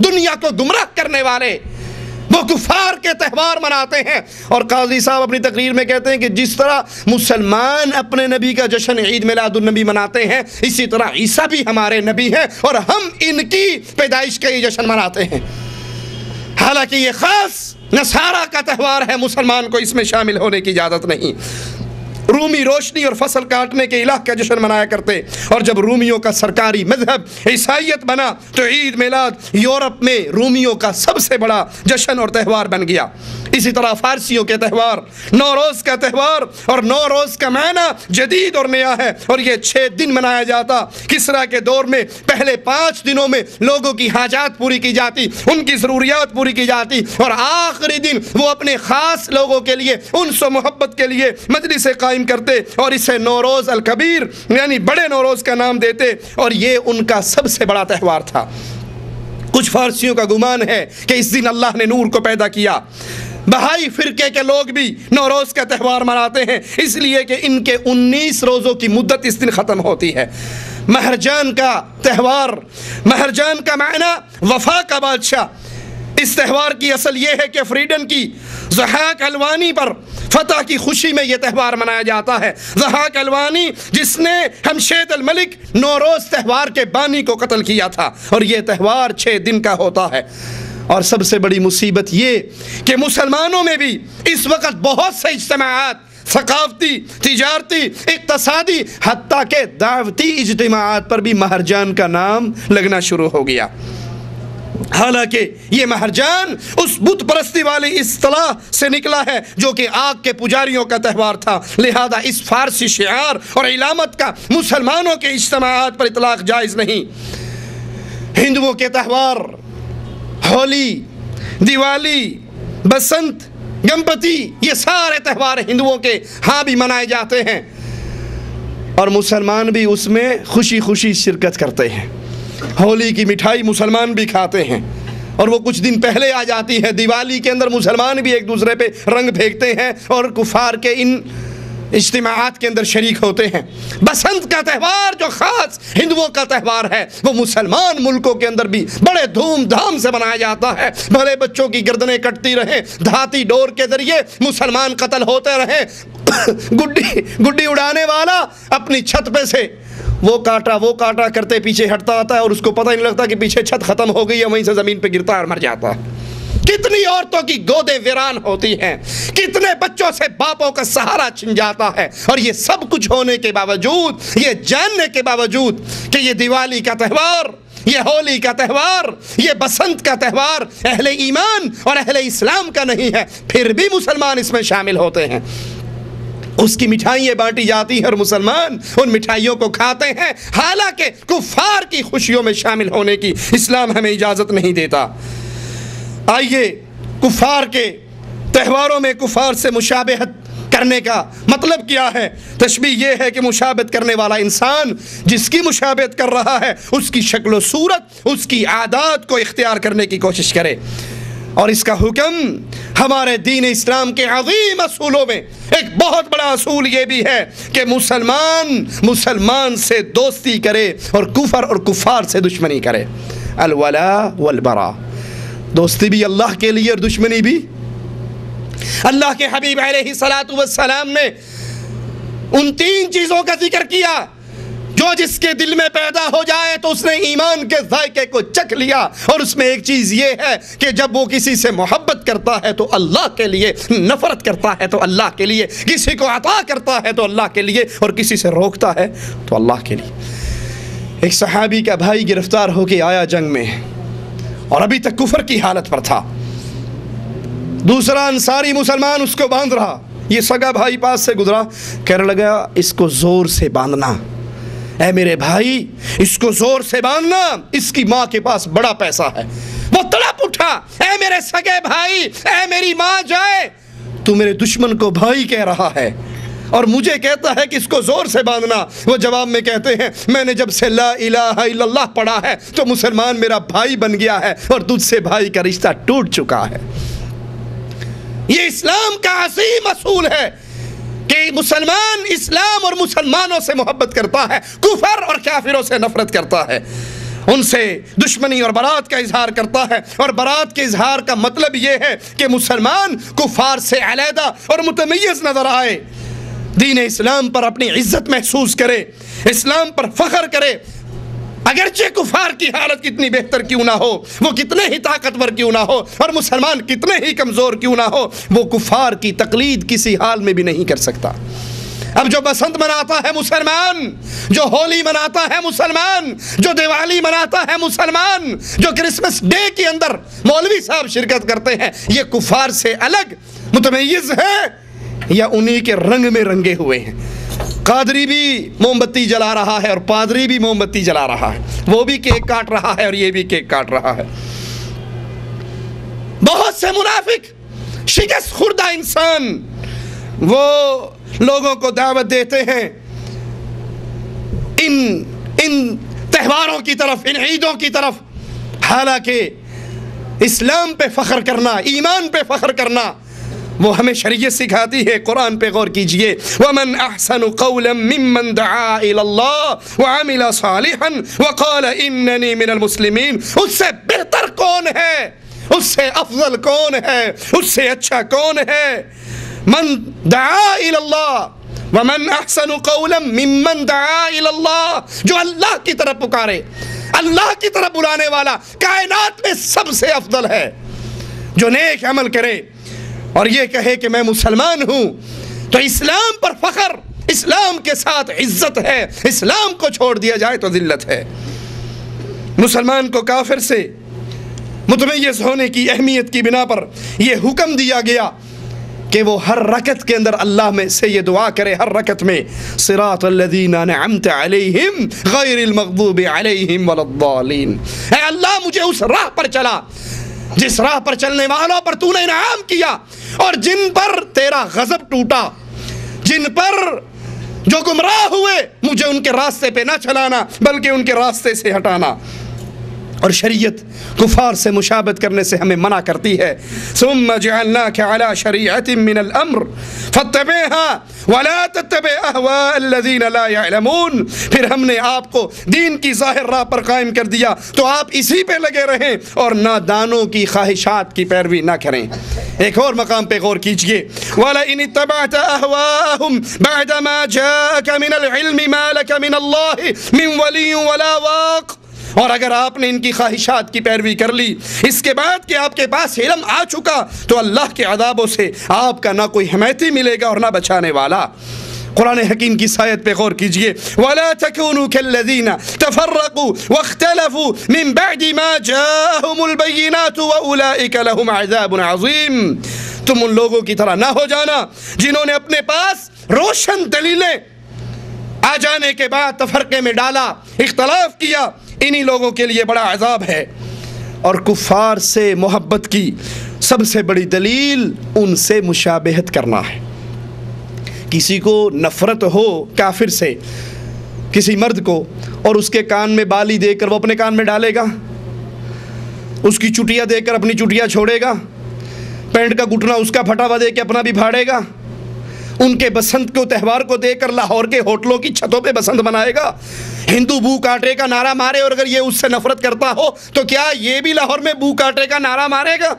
دنیا کو گمراہ کرنے والے وہ کفار کے تہوار مناتے ہیں۔ اور قاضی صاحب اپنی تقریر میں کہتے ہیں کہ جس طرح مسلمان اپنے نبی کا جشن عید میلاد النبی مناتے ہیں، اسی طرح عیسیٰ بھی ہمارے نبی ہیں اور ہم ان کی پیدائش کا یہ جشن مناتے ہیں۔ حالانکہ یہ خاص نصارہ کا تہوار ہے، مسلمان کو اس میں شامل ہونے کی اجازت نہیں۔ رومی روشنی اور فصل کاٹنے کے الہ کا جشن منایا کرتے، اور جب رومیوں کا سرکاری مذہب عیسائیت بنا تو عید میلاد یورپ میں رومیوں کا سب سے بڑا جشن اور تہوار بن گیا۔ اسی طرح فارسیوں کے تہوار نوروز کا تہوار، اور نوروز کا معنی جدید اور نیا ہے، اور یہ 6 دن منایا جاتا۔ کسریٰ کے دور میں پہلے 5 دنوں میں لوگوں کی حاجات پوری کی جاتی، ان کی ضروریات پوری کی جاتی، اور آخری دن وہ اپنے خاص لوگوں کے لیے انس و محبت کے لیے مجلس قائم کرتے اور اسے نوروز الکبیر یعنی بڑے نوروز کا نام دیتے، اور یہ ان کا سب سے بڑا تہوار تھا۔ کچھ فارسیوں کا گمان ہے کہ اس دن اللہ نے نور کو پیدا کیا۔ بہائی فرقے کے لوگ بھی نوروز کا تہوار مناتے ہیں، اس لیے کہ ان کے 19 روزوں کی مدت اس دن ختم ہوتی ہے۔ مہرجان کا تہوار، مہرجان کا معنی وفا کا بادشاہ۔ اس تہوار کی اصل یہ ہے کہ فریڈن کی ضحاک الوانی پر فتح کی خوشی میں یہ تہوار منایا جاتا ہے۔ ضحاک الوانی جس نے ہمشید الملک نوروز تہوار کے بانی کو قتل کیا تھا، اور یہ تہوار 6 دن کا ہوتا ہے۔ اور سب سے بڑی مصیبت یہ کہ مسلمانوں میں بھی اس وقت بہت سے اجتماعات، ثقافتی، تجارتی، اقتصادی، حتیٰ کہ دعوتی اجتماعات پر بھی مہرجان کا نام لگنا شروع ہو گیا۔ حالانکہ یہ مہرجان اس بت پرستی والی اصطلاح سے نکلا ہے جو کہ آگ کے پجاریوں کا تہوار تھا، لہذا اس فارسی شعار اور علامت کا مسلمانوں کے اجتماعات پر اطلاق جائز نہیں۔ ہندوؤں کے تہوار ہولی، دیوالی، بسنت، گنپتی، یہ سارے تہوار ہندوؤں کے ہاں بھی منائے جاتے ہیں، اور مسلمان بھی اس میں خوشی خوشی شرکت کرتے ہیں۔ ہولی کی مٹھائی مسلمان بھی کھاتے ہیں، اور وہ کچھ دن پہلے آ جاتی ہے۔ دیوالی کے اندر مسلمان بھی ایک دوسرے پہ رنگ پھینکتے ہیں اور کفار کے ان اجتماعات کے اندر شریک ہوتے ہیں۔ بسنت کا تہوار جو خاص ہندوؤں کا تہوار ہے، وہ مسلمان ملکوں کے اندر بھی بڑے دھوم دھام سے منایا جاتا ہے۔ بھلے بچوں کی گردنیں کٹتی رہیں، دھاتی ڈور کے ذریعے مسلمان قتل ہوتے رہیں، گڈی اڑانے والا اپنی چھت پہ سے وہ کاٹا کرتے پیچھے ہٹتا آتا ہے، اور اس کو پتہ ہی نہیں لگتا کہ پیچھے چھت ختم ہو گئی ہے، وہیں سے زمین پہ گرتا ہے اور مر جاتا ہے۔ کتنی عورتوں کی گودیں ویران ہوتی ہیں، کتنے بچوں سے باپوں کا سہارا چھن جاتا ہے، اور یہ سب کچھ ہونے کے باوجود، یہ جاننے کے باوجود کہ یہ دیوالی کا تہوار، یہ ہولی کا تہوار، یہ بسنت کا تہوار اہل ایمان اور اہل اسلام کا نہیں ہے، پھر بھی مسلمان اس میں شامل ہوتے ہیں۔ اس کی مٹھائیاں بانٹی جاتی ہیں اور مسلمان ان مٹھائیوں کو کھاتے ہیں، حالانکہ کفار کی خوشیوں میں شامل ہونے کی اسلام ہمیں اجازت نہیں دیتا۔ آئیے کفار کے تہواروں میں کفار سے مشابہت کرنے کا مطلب کیا ہے؟ تشبیہ یہ ہے کہ مشابہت کرنے والا انسان جس کی مشابہت کر رہا ہے اس کی شکل و صورت، اس کی عادات کو اختیار کرنے کی کوشش کرے۔ اور اس کا حکم ہمارے دین اسلام کے عظیم اصولوں میں ایک بہت بڑا اصول یہ بھی ہے کہ مسلمان سے دوستی کرے اور کفر اور کفار سے دشمنی کرے۔ الولاء والبراء، دوستی بھی اللہ کے لیے اور دشمنی بھی۔ اللہ کے حبیب علیہ السلام نے ان 3 چیزوں کا ذکر کیا جو جس کے دل میں پیدا ہو جائے تو اس نے ایمان کے ذائقے کو چکھ لیا، اور اس میں ایک چیز یہ ہے کہ جب وہ کسی سے محبت کرتا ہے تو اللہ کے لیے، نفرت کرتا ہے تو اللہ کے لیے، کسی کو عطا کرتا ہے تو اللہ کے لیے، اور کسی سے روکتا ہے تو اللہ کے لیے۔ ایک صحابی کا بھائی گرفتار ہو کے آیا جنگ میں، اور ابھی تک کفر کی حالت پر تھا۔ دوسرا انصاری مسلمان اس کو باندھ رہا، یہ سگا بھائی پاس سے گزرا، کہنے لگا اس کو زور سے باندھنا، اے میرے بھائی اس کو زور سے باندھنا، اس کی ماں کے پاس بڑا پیسہ ہے۔ وہ تڑپ اٹھا، اے میرے سگے بھائی، اے میری ماں جائے، تو میرے دشمن کو بھائی کہہ رہا ہے اور مجھے کہتا ہے کہ اس کو زور سے باندھنا۔ وہ جواب میں کہتے ہیں میں نے جب سے لا الہ الا اللہ پڑھا ہے تو مسلمان میرا بھائی بن گیا ہے، اور تجھ سے بھائی کا رشتہ ٹوٹ چکا ہے۔ یہ اسلام کا عظیم اصول ہے کہ مسلمان اسلام اور مسلمانوں سے محبت کرتا ہے، کفر اور کافروں سے نفرت کرتا ہے۔ ان سے دشمنی اور برات کا اظہار کرتا ہے، اور برات کے اظہار کا مطلب یہ ہے کہ مسلمان کفار سے علیحدہ اور متمیز نظر آئے، دین اسلام پر اپنی عزت محسوس کرے، اسلام پر فخر کرے، اگرچہ کفار کی حالت کتنی بہتر کیوں نہ ہو، وہ کتنے ہی طاقتور کیوں نہ ہو، اور مسلمان کتنے ہی کمزور کیوں نہ ہو، وہ کفار کی تقلید کسی حال میں بھی نہیں کر سکتا۔ اب جو بسنت مناتا ہے مسلمان، جو ہولی مناتا ہے مسلمان، جو دیوالی مناتا ہے مسلمان، جو کرسمس ڈے کے اندر مولوی صاحب شرکت کرتے ہیں، یہ کفار سے الگ متمیز ہے یا انہی کے رنگ میں رنگے ہوئے ہیں؟ قادری بھی موم بتی جلا رہا ہے اور پادری بھی موم بتی جلا رہا ہے، وہ بھی کیک کاٹ رہا ہے اور یہ بھی کیک کاٹ رہا ہے۔ بہت سے منافق شکست خوردہ انسان وہ لوگوں کو دعوت دیتے ہیں ان تہواروں کی طرف، ان عیدوں کی طرف، حالانکہ اسلام پہ فخر کرنا، ایمان پہ فخر کرنا وہ ہمیں شریعت سکھاتی ہے۔ قرآن پہ غور کیجئے، وَمَنْ أَحْسَنُ قَوْلًا مِّمَّنْ دَعَا إِلَى اللَّهِ وَعَمِلَ صَالِحًا وَقَالَ إِنَّنِي مِنَ الْمُسْلِمِينَ۔ اس سے بہتر کون ہے، اس سے افضل کون ہے، اس سے اچھا کون ہے؟ من دعا الى اللہ ومن احسن قولا ممن دعا الى اللہ، جو اللہ کی طرف پکارے، اللہ کی طرف بلانے والا کائنات میں سب سے افضل ہے۔ جو نیک عمل کرے اور یہ کہے کہ میں مسلمان ہوں، تو اسلام پر فخر، اسلام کے ساتھ عزت ہے، اسلام کو چھوڑ دیا جائے تو ذلت ہے۔ مسلمان کو کافر سے متمیز ہونے کی اہمیت کی بنا پر یہ حکم دیا گیا کہ وہ ہر رکعت کے اندر اللہ میں سے یہ دعا کرے، ہر رکعت میں صراط الذین انعمت علیہم غیر المغضوب علیہم ولا الضالین۔ اے اللہ مجھے اس راہ پر چلا جس راہ پر چلنے والوں پر تو نے انعام کیا، اور جن پر تیرا غضب ٹوٹا، جن پر جو گمراہ ہوئے، مجھے ان کے راستے پہ نہ چلانا بلکہ ان کے راستے سے ہٹانا۔ اور شریعت کفار سے مشابہت کرنے سے ہمیں منع کرتی ہے۔ ثم جعلناک علی شریعۃ من الامر فاتبعها ولا تتبع اهواء الذین لا يعلمون۔ پھر ہم نے آپ کو دین کی ظاہر راہ پر قائم کر دیا تو آپ اسی پہ لگے رہیں اور نادانوں کی خواہشات کی پیروی نہ کریں۔ ایک اور مقام پہ غور کیجئے، وَلَئِنِ اتَّبَعْتَ أَهْوَاءَهُمْ بَعْدَ مَا جَاءَكَ مِنَ الْعِلْمِ مَا لَكَ مِنَ اللَّهِ مِنْ وَلِيٍّ وَلَا وَاقٍ۔ اور اگر آپ نے ان کی خواہشات کی پیروی کر لی اس کے بعد کہ آپ کے پاس علم آ چکا، تو اللہ کے عذابوں سے آپ کا نہ کوئی حمایتی ملے گا اور نہ بچانے والا۔ قرآن حکیم کی آیت پہ غور کیجئے، وَلَا تَكُونُوا كَالَّذِينَ تَفَرَّقُوا وَاخْتَلَفُوا مِن بَعْدِ مَا جَاءَهُمُ الْبَيِّنَاتُ وَأُولَئِكَ لَهُمْ عَذَابٌ عَظِيمٌ۔ تم ان لوگوں کی طرح نہ ہو جانا جنہوں نے اپنے پاس روشن دلیلیں آ جانے کے بعد تفرقے میں ڈالا، اختلاف کیا، انہی لوگوں کے لیے بڑا عذاب ہے۔ اور کفار سے محبت کی سب سے بڑی دلیل ان سے مشابہت کرنا ہے۔ کسی کو نفرت ہو کافر سے، کسی مرد کو، اور اس کے کان میں بالی دے کر وہ اپنے کان میں ڈالے گا، اس کی چٹیا دے کر اپنی چٹیا چھوڑے گا، پینٹ کا گھٹنا اس کا پھٹا ہوا دے کے اپنا بھی پھاڑے گا، ان کے بسنت کو تہوار کو دے کر لاہور کے ہوٹلوں کی چھتوں پہ بسنت منائے گا، ہندو بو کاٹے کا نعرہ مارے، اور اگر یہ اس سے نفرت کرتا ہو تو کیا یہ بھی لاہور میں بو کاٹے کا نعرہ مارے گا؟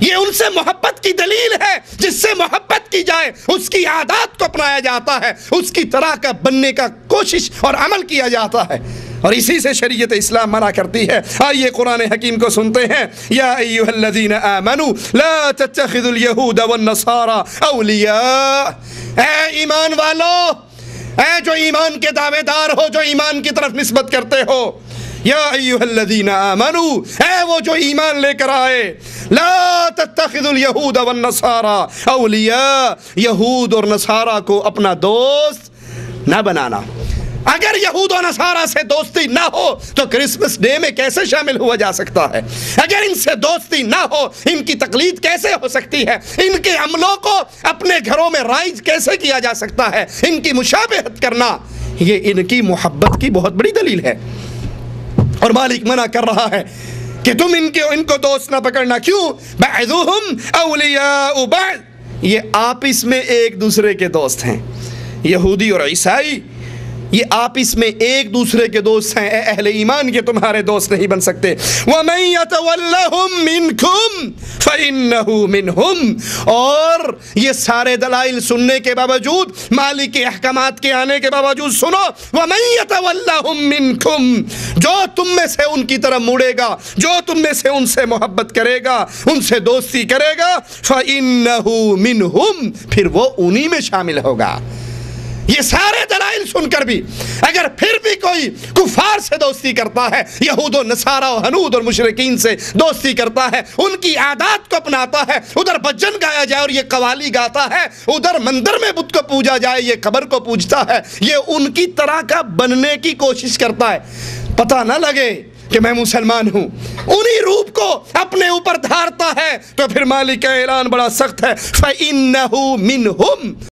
یہ ان سے محبت کی دلیل ہے۔ جس سے محبت کی جائے اس کی عادات کو اپنایا جاتا ہے، اس کی طرح کا بننے کا کوشش اور عمل کیا جاتا ہے، اور اسی سے شریعت اسلام منع کرتی ہے۔ آئیے قرآن حکیم کو سنتے ہیں، یا ایھا الذین آمنوا لا تتخذوا اليہود والنصارى اولیاء۔ اے ایمان والو، اے جو ایمان کے دعوے دار ہو، جو ایمان کی طرف نسبت کرتے ہو، یا ایھا الذین آمنوا، اے وہ جو ایمان لے کر آئے، لا تتخذوا اليہود والنصارى اولیاء، یہود اور نصارہ کو اپنا دوست نہ بنانا۔ اگر یہود و نصارہ سے دوستی نہ ہو تو کرسمس ڈے میں کیسے شامل ہوا جا سکتا ہے؟ اگر ان سے دوستی نہ ہو ان کی تقلید کیسے ہو سکتی ہے؟ ان کے عملوں کو اپنے گھروں میں رائج کیسے کیا جا سکتا ہے؟ ان کی مشابہت کرنا یہ ان کی محبت کی بہت بڑی دلیل ہے، اور مالک منع کر رہا ہے کہ تم ان کو دوست نہ پکڑنا۔ کیوں؟ بعضهم اولیاء بعض، یہ آپس میں ایک دوسرے کے دوست ہیں۔ یہودی اور عیسائی یہ آپس میں ایک دوسرے کے دوست ہیں، اے اہل ایمان کے تمہارے دوست نہیں بن سکتے۔ وَمَن يَتَوَلَّهُم مِّنكُمْ فَإِنَّهُ مِنْهُمْ، اور یہ سارے دلائل سننے کے باوجود، مالک کے احکامات کے آنے کے باوجود سنو، وَمَن يَتَوَلَّهُم مِّنكُمْ، جو تم میں سے ان کی طرف مڑے گا، جو تم میں سے ان سے محبت کرے گا، ان سے دوستی کرے گا، فَإِنَّهُ مِنْهُمْ، پھر وہ انہی میں شامل ہوگا۔ یہ سارے دلائل سن کر بھی اگر پھر بھی کوئی کفار سے دوستی کرتا ہے، یہود و نصارہ و ہنود اور مشرکین سے دوستی کرتا ہے، ان کی عادات کو اپناتا ہے، ادھر بھجن گایا جائے اور یہ قوالی گاتا ہے، ادھر مندر میں بت کو پوجا جائے یہ قبر کو پوجتا ہے، یہ ان کی طرح کا بننے کی کوشش کرتا ہے، پتہ نہ لگے کہ میں مسلمان ہوں، انہی روپ کو اپنے اوپر دھارتا ہے، تو پھر مالک کا اعلان بڑا سخت ہے، فَإِنَّهُ مِنْهُمْ،